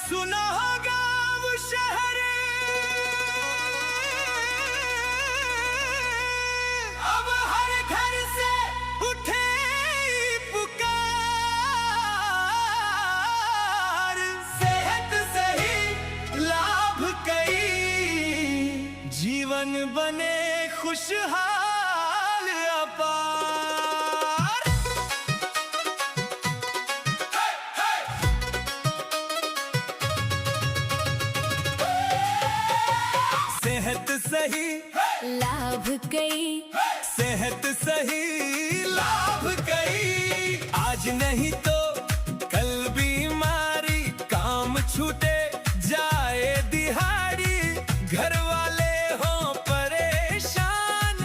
सुनो गाँव शहर अब हर घर से उठे पुकार, सेहत सही लाभ कई, जीवन बने खुशहाल अपार। सेहत सही लाभ कई, सेहत सही लाभ कई, आज नहीं तो कल बीमारी, काम छूटे जाए दिहाड़ी, घर वाले हो परेशान,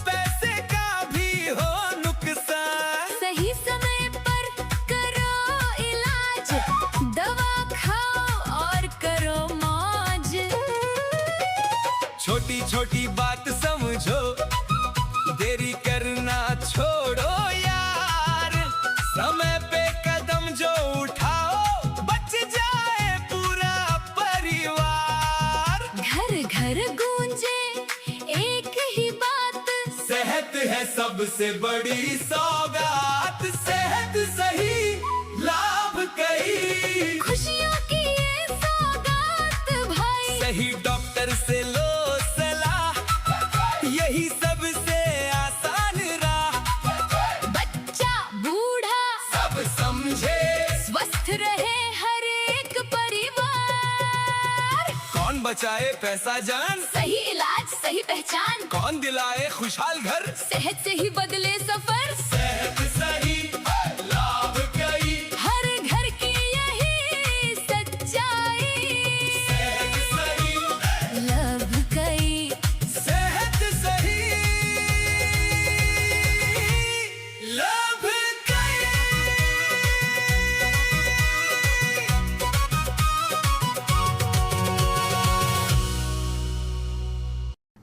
पैसे का भी हो नुकसान। सही समय पर करो इलाज, दवा खाओ और करो मौज। छोटी छोटी बात समझो, देरी करना छोड़ो यार, समय पे कदम जो उठाओ, बच जाए पूरा परिवार। घर घर गूंजे एक ही बात, सेहत है सबसे बड़ी सौगात, सेहत सही लाभ कई, खुशियों की ये सौगात भाई। सही डॉक्टर से लो सलाह, यही सबसे आसान राह, बच्चा बूढ़ा सब समझे, स्वस्थ रहे हर एक परिवार। कौन बचाए पैसा जान, सही इलाज सही पहचान, कौन दिलाए खुशहाल घर, सेहत से ही बदले सफर। सेहत सही लाभ कई, हर घर की यही सच्चाई, सेहत सही लाभ कई। सेहत सही लाभ कई।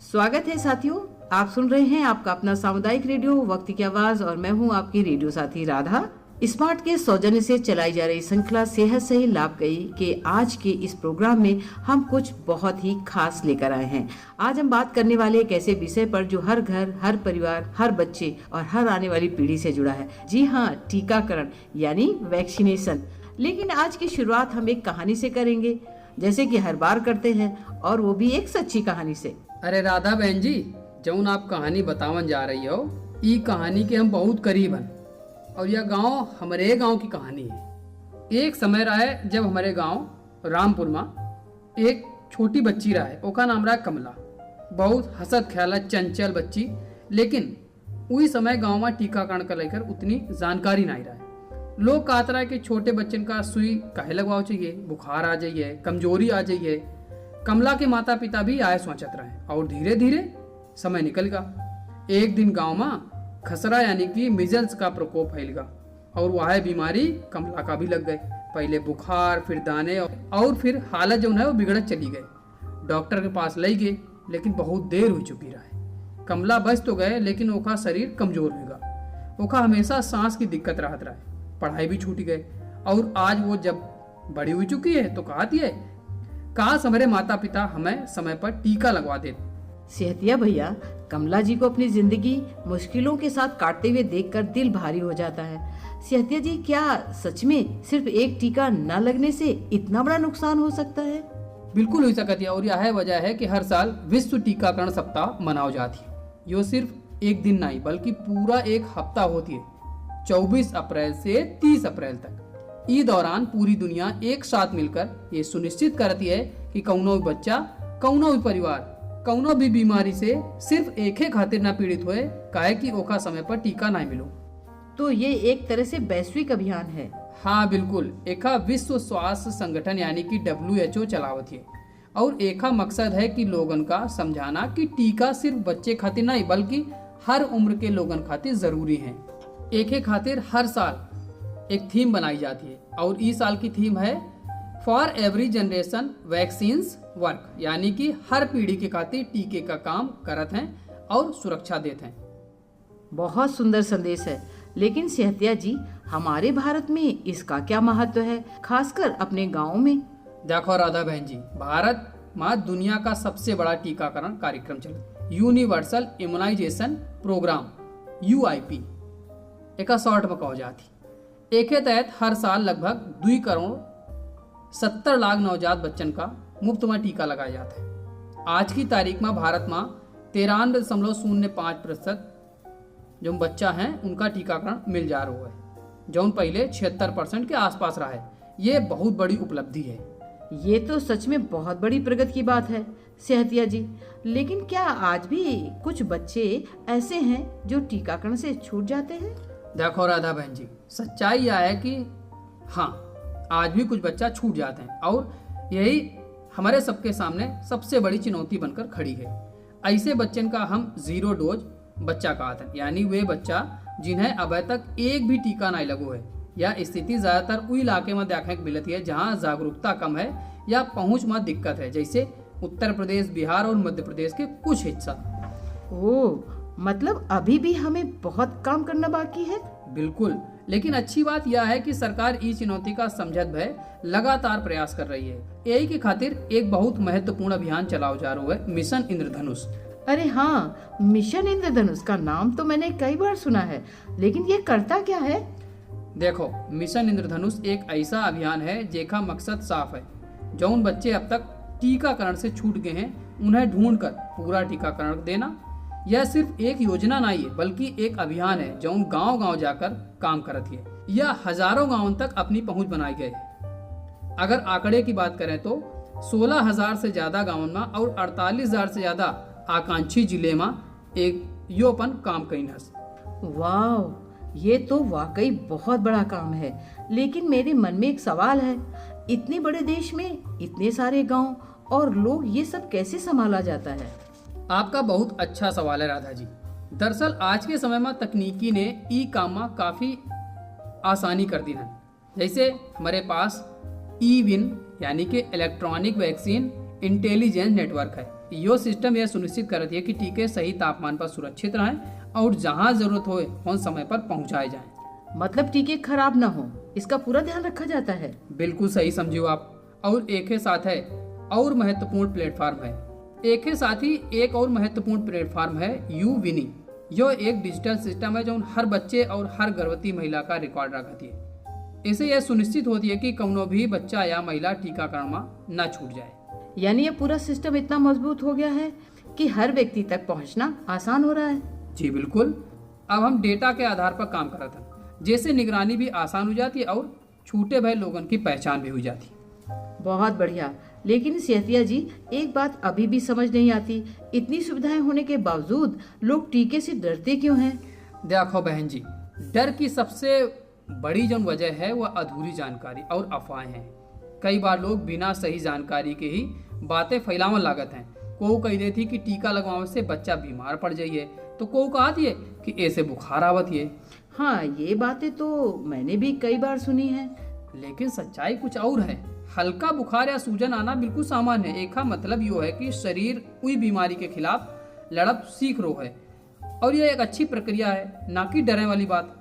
स्वागत है साथियों, आप सुन रहे हैं आपका अपना सामुदायिक रेडियो वक्त की आवाज और मैं हूं आपकी रेडियो साथी राधा। स्मार्ट के सौजन्य से चलाई जा रही श्रृंखला सेहत सही लाभ कई के आज के इस प्रोग्राम में हम कुछ बहुत ही खास लेकर आए हैं। आज हम बात करने वाले एक ऐसे विषय पर जो हर घर, हर परिवार, हर बच्चे और हर आने वाली पीढ़ी से जुड़ा है। जी हाँ, टीकाकरण यानी वैक्सीनेशन। लेकिन आज की शुरुआत हम एक कहानी से करेंगे, जैसे कि हर बार करते हैं, और वो भी एक सच्ची कहानी से। अरे राधा बहन जी, जौन आप कहानी बतावन जा रही हो, ई कहानी के हम बहुत करीब हैं और यह गांव हमारे गांव की कहानी है। एक समय रहे जब हमारे गांव रामपुर में एक छोटी बच्ची रहे, ओका नाम रहा कमला। बहुत हसत ख्याल चंचल बच्ची, लेकिन उसी समय गांव में टीकाकरण को लेकर उतनी जानकारी नहीं रहे। लोग कहते रहे कि छोटे बच्चन का सुई काहे लगवाओ चाहिए, बुखार आ जाइए, कमजोरी आ जाइए। कमला के माता पिता भी आए सोचत रहे और धीरे धीरे समय निकल गया। एक दिन गांव में खसरा यानी कि मिजल्स का प्रकोप फैल गया और वह बीमारी कमला का भी लग गई। पहले बुखार, फिर दाने और फिर हालत जो है वो बिगड़त चली गई। डॉक्टर के पास ले गए, लेकिन बहुत देर हो चुकी रहे। कमला बच तो गए, लेकिन ओका शरीर कमजोर हो गया। ओका हमेशा सांस की दिक्कत रहत रहे, पढ़ाई भी छूट गई। और आज वो जब बड़ी हो चुकी है तो कहती है, काश हमारे माता पिता हमें समय पर टीका लगवा देते। सेहतिया भैया, कमला जी को अपनी जिंदगी मुश्किलों के साथ काटते हुए देखकर दिल भारी हो जाता है। सेहतिया जी, क्या सच में सिर्फ एक टीका न लगने से इतना बड़ा नुकसान हो सकता है? बिल्कुल हो सकती है, और यह वजह है कि हर साल विश्व टीकाकरण सप्ताह मनाओ जाती है। यो सिर्फ एक दिन नहीं बल्कि पूरा एक हफ्ता होती है, 24 अप्रैल से 30 अप्रैल तक। इस दौरान पूरी दुनिया एक साथ मिलकर ये सुनिश्चित करती है कि कौनो भी बच्चा, कौनो भी परिवार, कौनो भी बीमारी से सिर्फ एक ही खातिर न पीड़ित होए, काहे कि ओका समय पर टीका नहीं मिलो। तो ये एक तरह से वैश्विक अभियान है। हाँ बिल्कुल, एका विश्व स्वास्थ्य संगठन यानी कि WHO चलावत है और एका मकसद है कि लोगन का समझाना कि टीका सिर्फ बच्चे खातिर नहीं बल्कि हर उम्र के लोगन खातिर जरूरी है। एक ही खातिर हर साल एक थीम बनाई जाती है और इस साल की थीम है for every generation vaccines work, यानी कि हर पीढ़ी के खातिर टीके का काम करत हैं और सुरक्षा देते हैं। बहुत सुंदर संदेश है। लेकिन सेहतिया जी, हमारे भारत में इसका क्या महत्व है, खासकर अपने गाँव में? देखो राधा बहन जी, भारत में दुनिया का सबसे बड़ा टीकाकरण कार्यक्रम चल यूनिवर्सल इम्यूनाइजेशन प्रोग्राम UIP एक शॉर्ट में कहो जाती। एक तहत हर साल लगभग 2 करोड़ 70 लाख नवजात बच्चन का मुफ्त में टीका लगाया जाता है। आज की तारीख में भारत में 93.05% जो बच्चा हैं उनका टीकाकरण मिल जा रहा है, जो पहले 76% के आसपास रहा है। ये बहुत बड़ी उपलब्धि है। ये तो सच में बहुत बड़ी प्रगति की बात है सेहतिया जी। लेकिन क्या आज भी कुछ बच्चे ऐसे हैं जो टीकाकरण से छूट जाते हैं? देखो राधा बहन जी, सच्चाई यह है कि हाँ, आज भी कुछ बच्चा छूट जाते हैं और यही हमारे सबके सामने सबसे बड़ी चुनौती बनकर खड़ी है। ऐसे बच्चन का हम 0 डोज बच्चा कहते हैं, यानी वे बच्चा जिन्हें अभी तक एक भी टीका नहीं लगो है। यह स्थिति ज्यादातर उन इलाके में देखने को मिलती है जहाँ जागरूकता कम है या पहुंच में दिक्कत है, जैसे उत्तर प्रदेश, बिहार और मध्य प्रदेश के कुछ हिस्सा। ओह, मतलब अभी भी हमें बहुत काम करना बाकी है। बिल्कुल, लेकिन अच्छी बात यह है कि सरकार इस चुनौती का समझत भय लगातार प्रयास कर रही है। यही के खातिर एक बहुत महत्वपूर्ण अभियान चलाओ जा रहा है, मिशन इंद्रधनुष। अरे हाँ, मिशन इंद्रधनुष का नाम तो मैंने कई बार सुना है, लेकिन ये करता क्या है? देखो, मिशन इंद्रधनुष एक ऐसा अभियान है जेका मकसद साफ है। जौन बच्चे अब तक टीकाकरण से छूट गए हैं उन्हें ढूंढकर पूरा टीकाकरण देना। यह सिर्फ एक योजना नहीं है, बल्कि एक अभियान है जो गांव-गांव जाकर काम करती है। यह हजारों गांवों तक अपनी पहुंच बनाई गई है। अगर आंकड़े की बात करें तो 16,000 से ज्यादा गांवों में और 48,000 से ज्यादा आकांक्षी जिले में एक योपन काम कई नस। वाह, ये तो वाकई बहुत बड़ा काम है। लेकिन मेरे मन में एक सवाल है, इतने बड़े देश में इतने सारे गांव और लोग, ये सब कैसे संभाला जाता है? आपका बहुत अच्छा सवाल है राधा जी। दरअसल आज के समय में तकनीकी ने ई काम में काफी आसानी कर दी है। जैसे हमारे पास ई-विन यानी कि इलेक्ट्रॉनिक वैक्सीन इंटेलिजेंस नेटवर्क है। यो सिस्टम यह सुनिश्चित करती है कि टीके सही तापमान पर सुरक्षित रहें और जहां जरूरत हो उन समय पर पहुंचाए जाएं। मतलब टीके खराब ना हो, इसका पूरा ध्यान रखा जाता है। बिल्कुल सही समझियो आप। और एक ही साथ है और महत्वपूर्ण प्लेटफॉर्म है। एक ही साथ ही एक और महत्वपूर्ण प्लेटफॉर्म है यू-विनी। यह एक डिजिटल सिस्टम है जो हर बच्चे और हर गर्भवती महिला का रिकॉर्ड रखती है। इससे यह सुनिश्चित होती है कि कौनो भी बच्चा या महिला टीकाकरण में न छूट जाए। यानी ये पूरा सिस्टम इतना मजबूत हो गया है कि हर व्यक्ति तक पहुंचना आसान हो रहा है। जी बिल्कुल। अब हम डेटा के आधार पर काम करते हैं, जैसे निगरानी भी आसान हो जाती है और छूटे भय लोगों की पहचान भी हो जाती है। बहुत बढ़िया। लेकिन सेहतिया जी, एक बात अभी भी समझ नहीं आती, इतनी सुविधाएं होने के बावजूद लोग टीके से डरते क्यों हैं? देखो बहन जी, डर की सबसे बड़ी जो वजह है वह अधूरी जानकारी और अफवाहें हैं। कई बार लोग बिना सही जानकारी के ही बातें फैलावन लागत हैं। को कह देती कि टीका लगवाने से बच्चा बीमार पड़ जाइए, तो को कहती है कि ऐसे बुखार आवत है। हाँ, ये बातें तो मैंने भी कई बार सुनी है। लेकिन सच्चाई कुछ और है। हल्का बुखार या सूजन आना बिल्कुल सामान्य है। एक मतलब यो है कि शरीर उस बीमारी के खिलाफ लड़प सीख रो है और यह एक अच्छी प्रक्रिया है, ना कि डरने वाली बात।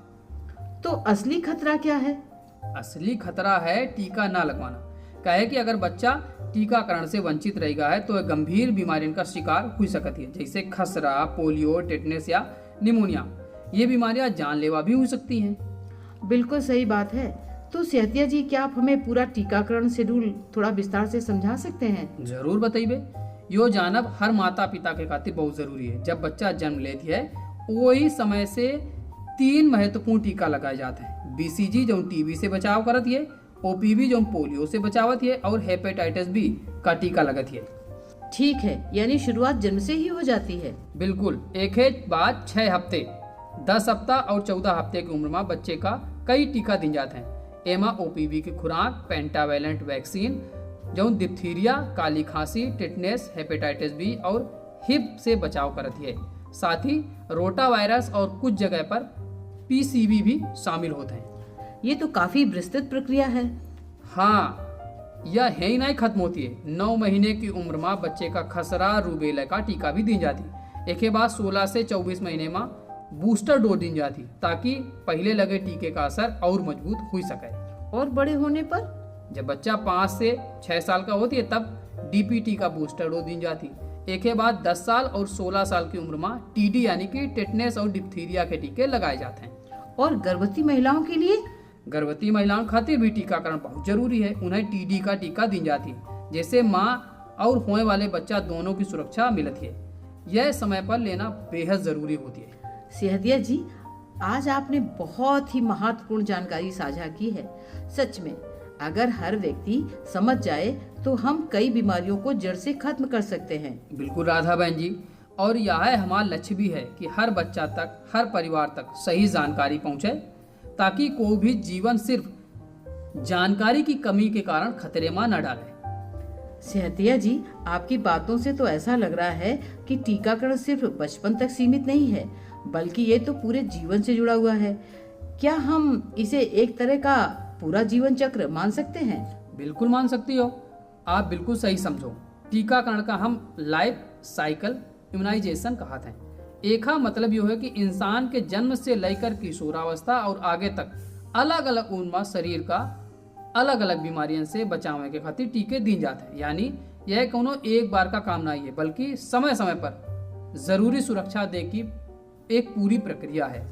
तो असली खतरा क्या है? असली खतरा है टीका ना लगवाना। कहे कि अगर बच्चा टीकाकरण से वंचित रहेगा है तो गंभीर बीमारियों का शिकार हो सकती है, जैसे खसरा, पोलियो, टेटनस या निमोनिया। ये बीमारियां जानलेवा भी हो सकती हैं। बिल्कुल सही बात है। तो सेहतिया जी, क्या आप हमें पूरा टीकाकरण शेड्यूल थोड़ा विस्तार से समझा सकते हैं? जरूर बताइए। यो जानब हर माता पिता के खातिर बहुत जरूरी है। जब बच्चा जन्म लेती है वही समय से 3 महत्वपूर्ण टीका लगाए जाते हैं। BCG जो टीबी से बचाव करती है, OPV जो पोलियो से बचावती है और हेपेटाइटिस बी का टीका लगती है। ठीक है, यानी शुरुआत जन्म से ही हो जाती है। बिल्कुल। एक है बाद 6 हफ्ते, 10 हफ्ता और 14 हफ्ते की उम्र में बच्चे का कई टीका दिए जाते हैं। एमा OPV की खुराक, पेंटावेलेंट वैक्सीन जो डिप्थीरिया, काली खांसी, टिटनेस, हेपेटाइटिस बी और हिप से बचाव करती है। साथ ही रोटा वायरस और कुछ जगह पर PCV भी शामिल होते हैं। ये तो काफी विस्तृत प्रक्रिया है। हाँ, यह है ही नहीं खत्म होती है। 9 महीने की उम्र में बच्चे का खसरा, रूबेला का टीका भी दी जाती है। एक के बाद 16 से 24 महीने में बूस्टर डोज दी जाती ताकि पहले लगे टीके का असर और मजबूत हो सके। और बड़े होने पर? जब बच्चा 5 से 6 साल का होती है तब डीपीटी का बूस्टर डोज दी जाती है। एक के बाद 10 साल और 16 साल की उम्र में टीडी यानी कि टेटनेस और डिप्थीरिया के टीके लगाए जाते हैं। और गर्भवती महिलाओं के लिए? गर्भवती महिलाओं खातिर भी टीकाकरण बहुत जरूरी है। उन्हें टीडी का टीका दी जाती है, जैसे माँ और होने वाले बच्चा दोनों की सुरक्षा मिलती है। यह समय पर लेना बेहद जरूरी होती है। सेहतिया जी, आज आपने बहुत ही महत्वपूर्ण जानकारी साझा की है। सच में अगर हर व्यक्ति समझ जाए तो हम कई बीमारियों को जड़ से खत्म कर सकते हैं। बिल्कुल राधा बहन जी, और यह हमारा लक्ष्य भी है कि हर बच्चा तक, हर परिवार तक सही जानकारी पहुंचे, ताकि कोई भी जीवन सिर्फ जानकारी की कमी के कारण खतरे में न डाले। सेहतिया जी, आपकी बातों से तो ऐसा लग रहा है कि टीकाकरण सिर्फ बचपन तक सीमित नहीं है, बल्कि ये तो पूरे जीवन से जुड़ा हुआ है। क्या हम इसे एक तरह का पूरा जीवन चक्र मान सकते हैं? बिल्कुल मान सकती हो, आप बिल्कुल सही समझो। टीकाकरण का हम लाइफ साइकिल इम्यूनाइजेशन कहते हैं। एक मतलब यह है कि इंसान के जन्म से लेकर किशोरावस्था और आगे तक अलग अलग उम्र में शरीर का अलग अलग बीमारियों से बचाव के खातिर टीके दी जाते हैं। यानी यह कोनो एक बार का काम नहीं है, बल्कि समय समय पर जरूरी सुरक्षा दे की एक पूरी प्रक्रिया है।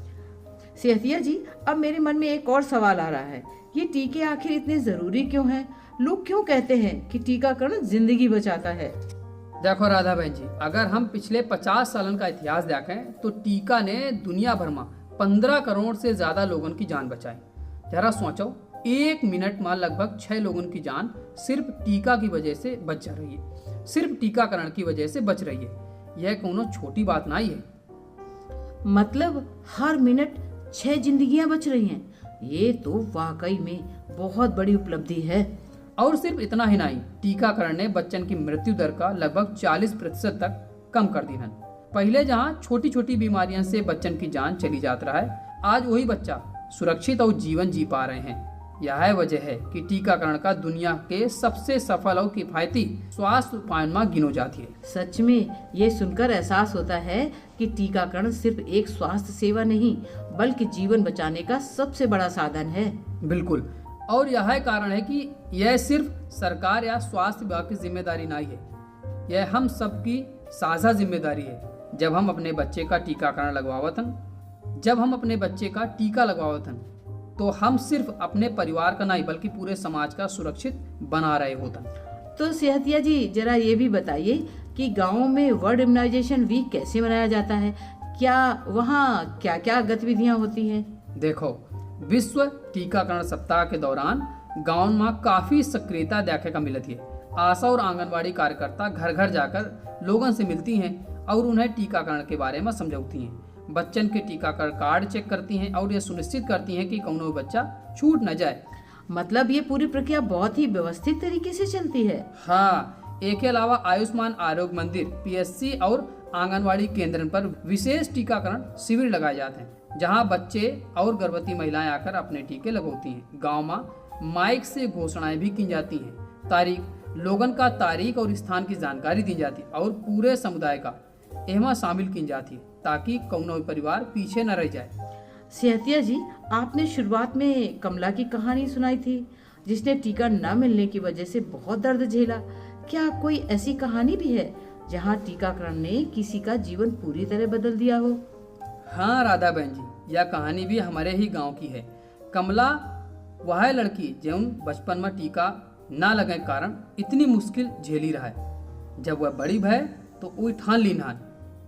सेहतिया जी, अब मेरे मन में एक और सवाल आ रहा है, ये टीके आखिर इतने जरूरी क्यों हैं? लोग क्यों कहते हैं कि टीकाकरण जिंदगी बचाता है? देखो राधा बहन जी, अगर हम पिछले 50 सालन का इतिहास देखें तो टीका ने दुनिया भर में 15 करोड़ से ज्यादा लोगों की जान बचाई। जरा सोचो, 1 मिनट में लगभग 6 लोगों की जान सिर्फ टीका की वजह से बच जा रही है, सिर्फ टीकाकरण की वजह से बच रही है। यह कोनो छोटी बात नहीं है। मतलब हर मिनट 6 जिंदगियां बच रही हैं। ये तो वाकई में बहुत बड़ी उपलब्धि है। और सिर्फ इतना ही नहीं, टीकाकरण ने बच्चन की मृत्यु दर का लगभग 40% तक कम कर दी है। पहले जहां छोटी छोटी बीमारियों से बच्चन की जान चली जाता रहा है, आज वही बच्चा सुरक्षित और जीवन जी पा रहे हैं। यह वजह है कि टीकाकरण का दुनिया के सबसे सफल और किफायती स्वास्थ्य उपायों में गिनो जाती है। सच में ये सुनकर एहसास होता है कि टीकाकरण सिर्फ एक स्वास्थ्य सेवा नहीं, बल्कि जीवन बचाने का सबसे बड़ा साधन है। बिल्कुल, और यह कारण है कि यह सिर्फ सरकार या स्वास्थ्य विभाग की जिम्मेदारी नहीं है, यह हम सबकी साझा जिम्मेदारी है। जब हम अपने बच्चे का टीकाकरण लगवावतन तो हम सिर्फ अपने परिवार का नहीं, बल्कि पूरे समाज का सुरक्षित बना रहे होता। तो सेहतिया जी, जरा ये भी बताइए कि गाँव में वर्ल्ड इम्यूनाइजेशन वीक कैसे मनाया जाता है? क्या वहाँ क्या क्या गतिविधियाँ होती हैं? देखो, विश्व टीकाकरण सप्ताह के दौरान गाँव में काफी सक्रियता देखने का मिलती है। आशा और आंगनवाड़ी कार्यकर्ता घर घर जाकर लोगों से मिलती हैं और उन्हें टीकाकरण के बारे में समझाती हैं। बच्चन के टीकाकरण कार्ड चेक करती हैं और ये सुनिश्चित करती हैं कि कौनो बच्चा छूट न जाए। मतलब ये पूरी प्रक्रिया बहुत ही व्यवस्थित तरीके से चलती है। हाँ, एक के अलावा आयुष्मान आरोग्य मंदिर, पीएचसी और आंगनवाड़ी केंद्र पर विशेष टीकाकरण शिविर लगाए जाते हैं, जहां बच्चे और गर्भवती महिलाएं आकर अपने टीके लगवाती हैं। गांव में माइक से घोषणाएं भी की जाती हैं, लोगन का तारीख और स्थान की जानकारी दी जाती है और पूरे समुदाय का एहमा शामिल की जाती है, ताकि कौनो परिवार पीछे न रह जाए। सेहतिया जी, आपने शुरुआत में कमला की कहानी सुनाई थी, जिसने टीका न मिलने की वजह से बहुत दर्द झेला। क्या कोई ऐसी कहानी भी है जहां टीकाकरण ने किसी का जीवन पूरी तरह बदल दिया हो? हाँ राधा बहन जी, यह कहानी भी हमारे ही गांव की है। कमला वह लड़की जो बचपन में टीका न लगे कारण इतनी मुश्किल झेली रहा है। जब वह बड़ी भय तो वही ठान ली नान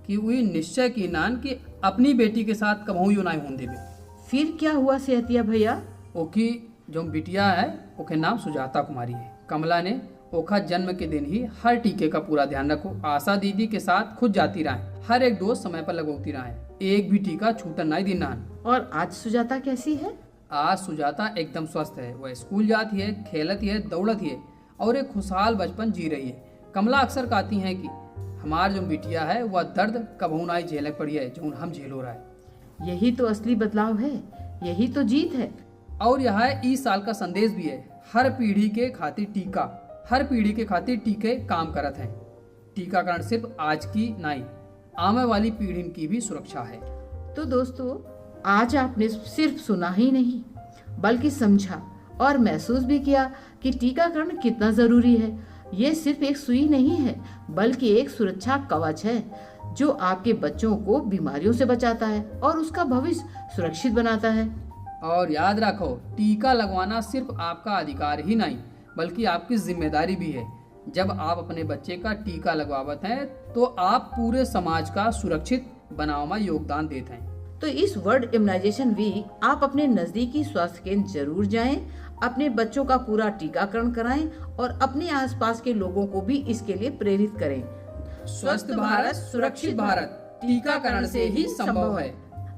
कि वही निश्चय की नान कि अपनी बेटी के साथ कबहू यूं नहीं होने देवे। फिर क्या हुआ सेहतिया भैया? ओकी जो बिटिया है ओके नाम सुजाता कुमारी है। कमला ने ओखा जन्म के दिन ही हर टीके का पूरा ध्यान रखो। आशा दीदी के साथ खुद जाती रहे, हर एक डोज समय पर लगवाती रहे, एक भी टीका छूटन नहीं दी नान। और आज सुजाता कैसी है? आज सुजाता एकदम स्वस्थ है। वह स्कूल जाती है, खेलती है, दौड़ती है और एक खुशहाल बचपन जी रही है। कमला अक्सर कहती है कि हमार जो बिटिया है वह दर्द कबहू नहीं झेले पड़ी है जो हम झेलो रहा है। यही तो असली बदलाव है, यही तो जीत है। और यह इस साल का संदेश भी है, हर पीढ़ी के खातिर टीके काम करत हैं। टीकाकरण सिर्फ आज की नहीं, आने वाली पीढ़ी की भी सुरक्षा है। तो दोस्तों, आज आपने सिर्फ सुना ही नहीं, बल्कि समझा और महसूस भी किया कि टीकाकरण कितना जरूरी है। ये सिर्फ एक सुई नहीं है, बल्कि एक सुरक्षा कवच है जो आपके बच्चों को बीमारियों से बचाता है और उसका भविष्य सुरक्षित बनाता है। और याद रखो, टीका लगवाना सिर्फ आपका अधिकार ही नहीं बल्कि आपकी जिम्मेदारी भी है। जब आप अपने बच्चे का टीका लगवावत हैं तो आप पूरे समाज का सुरक्षित बनाव में योगदान देते हैं। तो इस वर्ल्ड इम्यूनाइजेशन वीक आप अपने नजदीकी स्वास्थ्य केंद्र जरूर जाएं, अपने बच्चों का पूरा टीकाकरण कराएं और अपने आसपास के लोगों को भी इसके लिए प्रेरित करें। स्वस्थ भारत, सुरक्षित भारत, टीकाकरण से ही संभव है।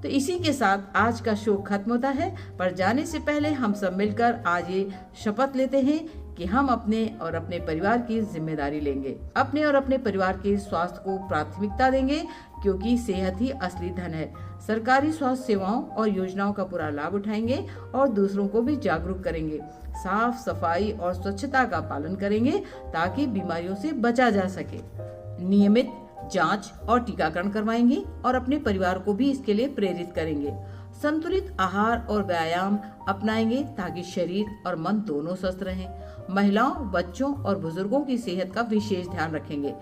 तो इसी के साथ आज का शो खत्म होता है, पर जाने से पहले हम सब मिलकर आज ये शपथ लेते हैं कि हम अपने और अपने परिवार की जिम्मेदारी लेंगे, अपने और अपने परिवार के स्वास्थ्य को प्राथमिकता देंगे, क्योंकि सेहत ही असली धन है। सरकारी स्वास्थ्य सेवाओं और योजनाओं का पूरा लाभ उठाएंगे और दूसरों को भी जागरूक करेंगे। साफ सफाई और स्वच्छता का पालन करेंगे ताकि बीमारियों से बचा जा सके। नियमित जांच और टीकाकरण करवाएंगे और अपने परिवार को भी इसके लिए प्रेरित करेंगे। संतुलित आहार और व्यायाम अपनाएंगे ताकि शरीर और मन दोनों स्वस्थ रहें। महिलाओं, बच्चों और बुजुर्गों की सेहत का विशेष ध्यान रखेंगे।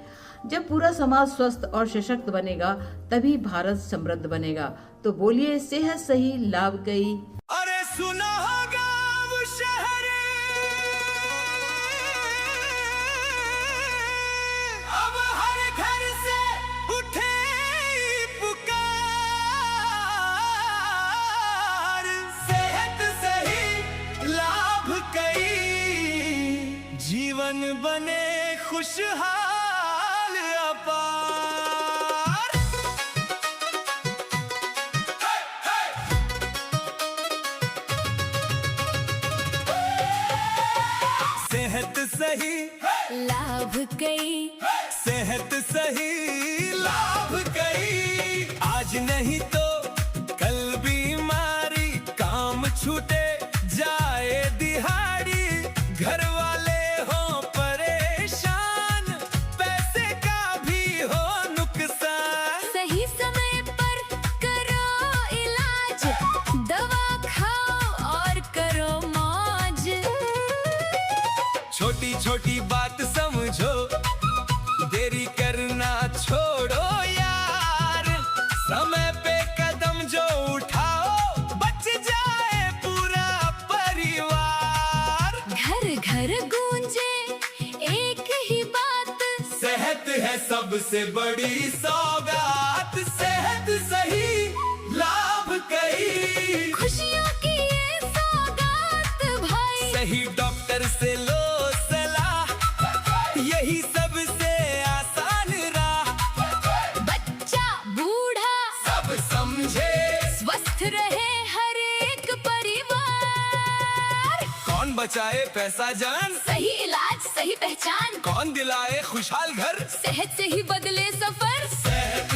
जब पूरा समाज स्वस्थ और सशक्त बनेगा तभी भारत समृद्ध बनेगा। तो बोलिए, सेहत सही, लाभ कई। अरे सुना होगा वो शहर, अब हर घर से उठे पुकार। सेहत सही, लाभ कई, जीवन बने खुशहाल अपार। सेहत सही, लाभ कई, सेहत सही, लाभ कई। आज नहीं तो कल बीमारी, काम छूटे जाए दिहाड़ी, घर वाले हो परेशान, पैसे का भी हो नुकसान। सही समय पर करो इलाज, दवा खाओ और करो मौज। छोटी छोटी बात समझो, देरी करना छोड़ो यार। समय पे कदम जो उठाओ, बच जाए पूरा परिवार। घर घर गूंजे एक ही बात, सेहत है सबसे बड़ी सौगात। सेहत सही, लाभ कई, खुशियों की ये सौगात भाई। सही डॉक्टर से लो सलाह, यही सबसे आसान राह। बच्चा बूढ़ा सब समझे, स्वस्थ रहे हर एक परिवार। कौन बचाए पैसा जान, सही इलाज, सही पहचान, कौन दिलाए खुशहाल घर। सेहत से ही बदले सफर। सेहत